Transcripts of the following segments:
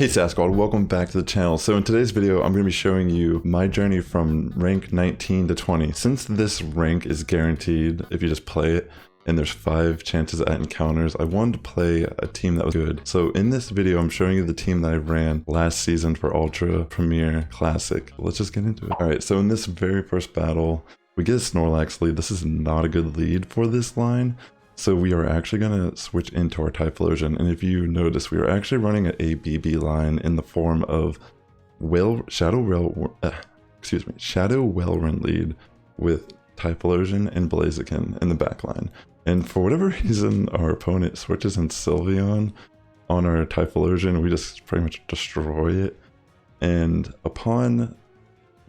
Hey Sass Squad, welcome back to the channel. So in today's video, I'm going to be showing you my journey from rank 19 to 20. Since this rank is guaranteed if you just play it, and there's 5 chances at encounters, I wanted to play a team that was good. So in this video, I'm showing you the team that I ran last season for Ultra, Premier, Classic. Let's just get into it. Alright, so in this very first battle, we get a Snorlax lead. This is not a good lead for this line. So we are actually going to switch into our Typhlosion, and if you notice, we are actually running an ABB line in the form of Shadow Wellrun lead with Typhlosion and Blaziken in the back line. And for whatever reason, our opponent switches in Sylveon on our Typhlosion. We just pretty much destroy it. And upon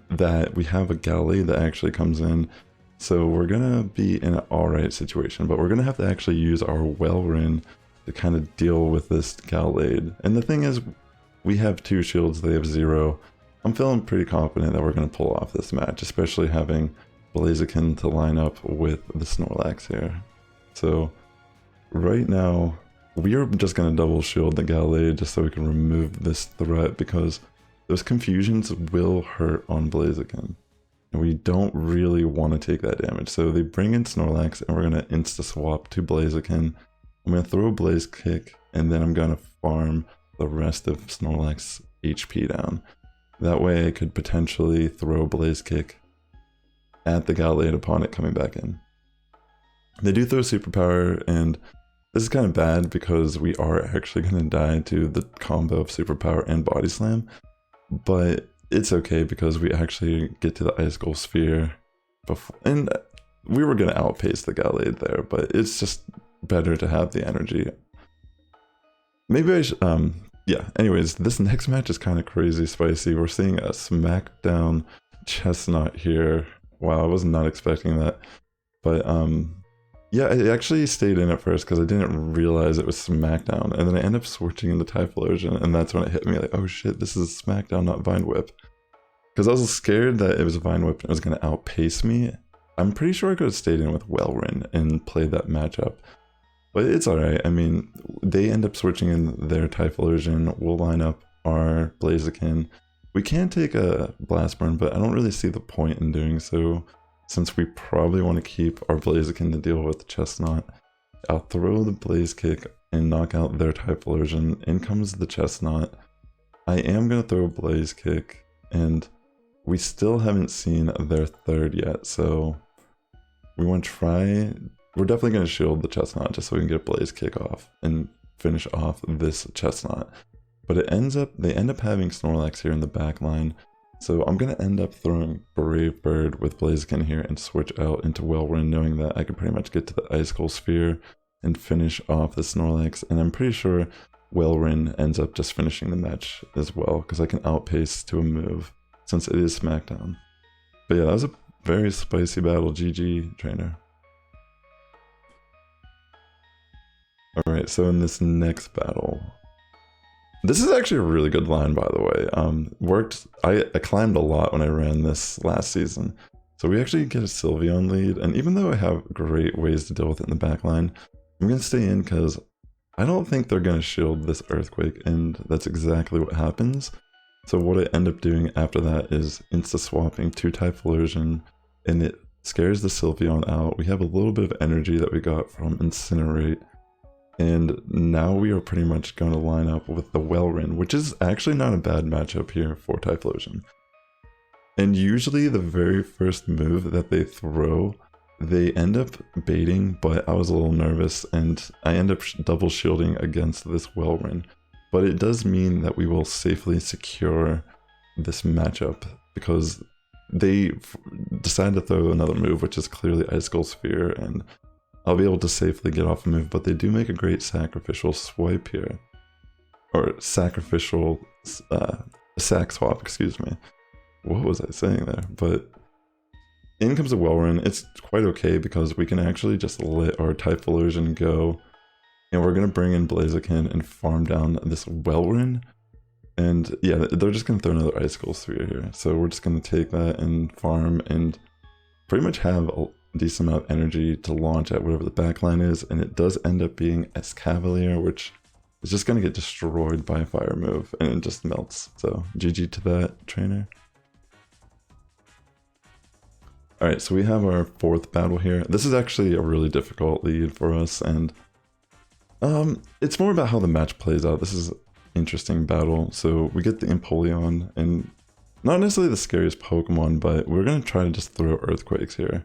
that, we have a Gallade that actually comes in. So we're gonna be in an alright situation, but we're gonna have to actually use our Wellrun to kind of deal with this Gallade. And the thing is, we have 2 shields, they have 0. I'm feeling pretty confident that we're gonna pull off this match, especially having Blaziken to line up with the Snorlax here. So right now, we are just gonna double shield the Gallade just so we can remove this threat, because those confusions will hurt on Blaziken. And we don't really want to take that damage. So they bring in Snorlax, and we're going to insta-swap to Blaziken. I'm going to throw Blaze Kick, and then I'm going to farm the rest of Snorlax HP down. That way I could potentially throw Blaze Kick at the Gallade upon it coming back in. They do throw Superpower, and this is kind of bad because we are actually going to die to the combo of Superpower and Body Slam. But it's okay because we actually get to the Icicle Sphere before, and we were going to outpace the Gallade there, but it's just better to have the energy. Maybe I should, yeah, anyways, this next match is kind of crazy spicy. We're seeing a Smackdown Chestnut here. Wow, I was not expecting that. But, yeah, I actually stayed in at first because I didn't realize it was Smackdown, and then I ended up switching into Typhlosion, and that's when it hit me like, oh shit, this is Smackdown, not Vine Whip. Because I was scared that it was Vine Whip and it was going to outpace me. I'm pretty sure I could have stayed in with Wellrun and played that matchup. But it's alright. I mean, they end up switching in their Typhlosion. We'll line up our Blaziken. We can take a Blast Burn, but I don't really see the point in doing so, since we probably want to keep our Blaziken to deal with the Chestnut. I'll throw the Blaze Kick and knock out their Typhlosion. In comes the Chestnut. I am going to throw a Blaze Kick, and we still haven't seen their third yet, so we want to try. We're definitely going to shield the Chestnut just so we can get Blaze Kick off and finish off this Chestnut. But they end up having Snorlax here in the back line, so I'm going to end up throwing Brave Bird with Blaziken here and switch out into Wellrun, knowing that I can pretty much get to the Icicle Sphere and finish off the Snorlax. And I'm pretty sure Wellrun ends up just finishing the match as well, because I can outpace to a move since it is Smackdown. But yeah, that was a very spicy battle. GG, trainer. Alright, so in this next battle, this is actually a really good line, by the way. I climbed a lot when I ran this last season. So we actually get a Sylveon lead, and even though I have great ways to deal with it in the back line, I'm going to stay in because I don't think they're going to shield this Earthquake, and that's exactly what happens. So what I end up doing after that is insta-swapping to Typhlosion, and it scares the Sylveon out. We have a little bit of energy that we got from Incinerate, and now we are pretty much going to line up with the Wellrun, which is actually not a bad matchup here for Typhlosion. And usually the very first move that they throw, they end up baiting, but I was a little nervous, and I end up double shielding against this Wellrun. But it does mean that we will safely secure this matchup, because they decide to throw another move, which is clearly Icicle Sphere, and I'll be able to safely get off a move. But they do make a great sacrificial swipe here. Or sacrificial sack swap, excuse me. What was I saying there? But in comes a Wellrun. It's quite okay because we can actually just let our Typhlosion go. And we're going to bring in Blaziken and farm down this Wellrun. And yeah, they're just going to throw another Icicle Sphere here. So we're just going to take that and farm and pretty much have a decent amount of energy to launch at whatever the backline is. And it does end up being Escavalier, which it's just gonna get destroyed by a fire move and it just melts. So GG to that trainer. Alright, so we have our 4th battle here. This is actually a really difficult lead for us, and it's more about how the match plays out. This is an interesting battle. So we get the Empoleon, and not necessarily the scariest Pokemon, but we're going to try to just throw Earthquakes here.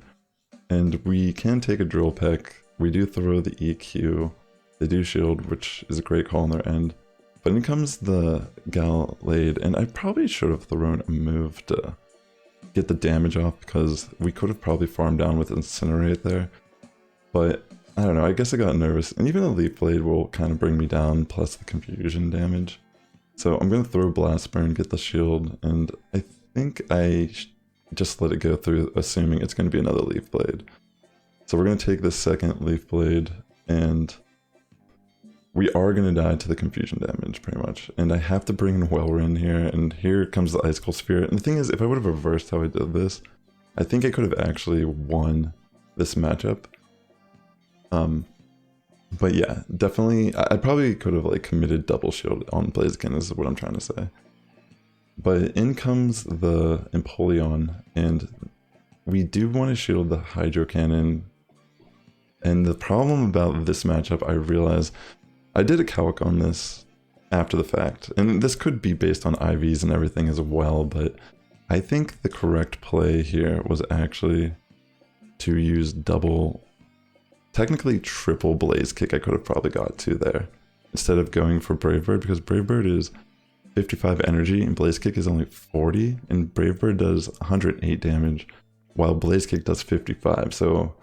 And we can take a Drill Peck. We do throw the EQ. They do shield, which is a great call on their end. But in comes the Gallade, and I probably should have thrown a move to get the damage off, because we could have probably farmed down with Incinerate there. But I don't know, I guess I got nervous, and even the Leaf Blade will kind of bring me down, plus the confusion damage. So I'm going to throw Blast Burn, get the shield, and I think I just let it go through, assuming it's going to be another Leaf Blade. So we're going to take this second Leaf Blade, and we are going to die to the confusion damage, pretty much. And I have to bring in Wellrin here, and here comes the Icicle Spirit. And the thing is, if I would have reversed how I did this, I think I could have actually won this matchup. But yeah, definitely, I probably could have like committed double shield on Blaziken, is what I'm trying to say. But in comes the Empoleon, and we do want to shield the Hydro Cannon. And the problem about this matchup, I realize, I did a calc on this after the fact, and this could be based on IVs and everything as well, but I think the correct play here was actually to use double, technically triple Blaze Kick. I could have probably got 2 there instead of going for Brave Bird, because Brave Bird is 55 energy and Blaze Kick is only 40, and Brave Bird does 108 damage while Blaze Kick does 55. So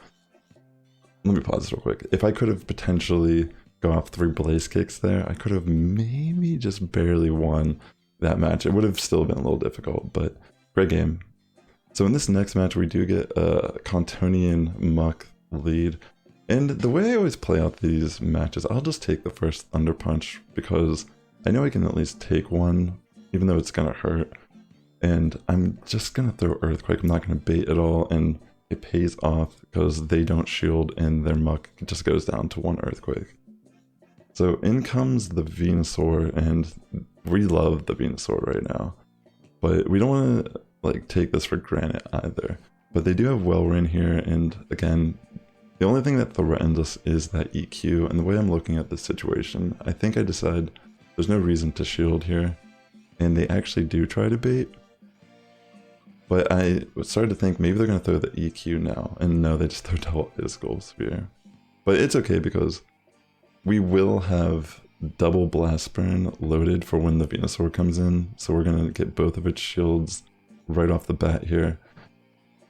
let me pause this real quick. If I could have potentially go off 3 Blaze Kicks there, I could have maybe just barely won that match. It would have still been a little difficult, but great game. So in this next match, we do get a Cantonian Muck lead. And the way I always play out these matches, I'll just take the first Thunder Punch, because I know I can at least take one, even though it's going to hurt. And I'm just going to throw Earthquake. I'm not going to bait at all, and it pays off because they don't shield and their Muck just goes down to 1 Earthquake. So in comes the Venusaur, and we love the Venusaur right now. But we don't want to like take this for granted either. But they do have Wellrin here, and again, the only thing that threatens us is that EQ, and the way I'm looking at this situation, I think I decide there's no reason to shield here, and they actually do try to bait. But I started to think maybe they're going to throw the EQ now, and no, they just throw double Icicle Sphere. But it's okay, because we will have double Blast Burn loaded for when the Venusaur comes in, so we're going to get both of its shields right off the bat here.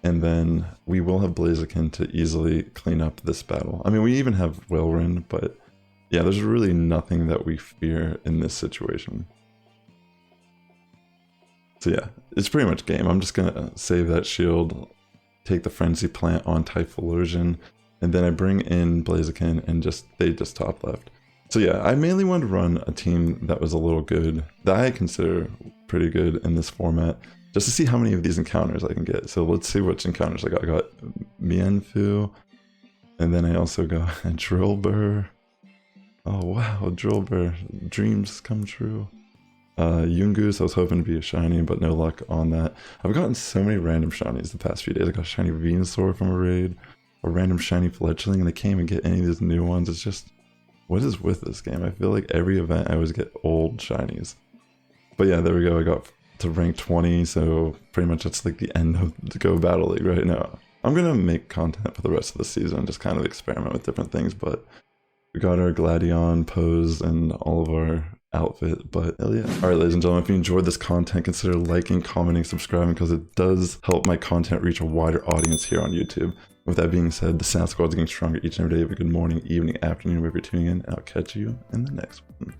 And then we will have Blaziken to easily clean up this battle. I mean, we even have Wellrin, but yeah, there's really nothing that we fear in this situation. So yeah, it's pretty much game. I'm just gonna save that shield, take the Frenzy Plant on Typhlosion, and then I bring in Blaziken, and they just top left. So yeah, I mainly wanted to run a team that was a little good, that I consider pretty good in this format, just to see how many of these encounters I can get. So let's see which encounters I got. I got Mienfoo, and then I also got a Drillbur. Oh wow, Drillbur, dreams come true. Yungoos, I was hoping to be a shiny, but no luck on that. I've gotten so many random shinies the past few days. I got a shiny Venusaur from a raid, a random shiny Fletchling, and I can't even get any of these new ones. It's just, what is with this game? I feel like every event I always get old shinies. But yeah, there we go. I got to rank 20, so pretty much it's like the end of the Go Battle League right now. I'm gonna make content for the rest of the season, just kind of experiment with different things, but we got our Gladion pose and all of our outfit, but hell yeah. Alright, ladies and gentlemen, if you enjoyed this content, consider liking, commenting, subscribing, because it does help my content reach a wider audience here on YouTube. With that being said, the Sass Squad is getting stronger each and every day. Have a good morning, evening, afternoon, wherever you're tuning in, and I'll catch you in the next one.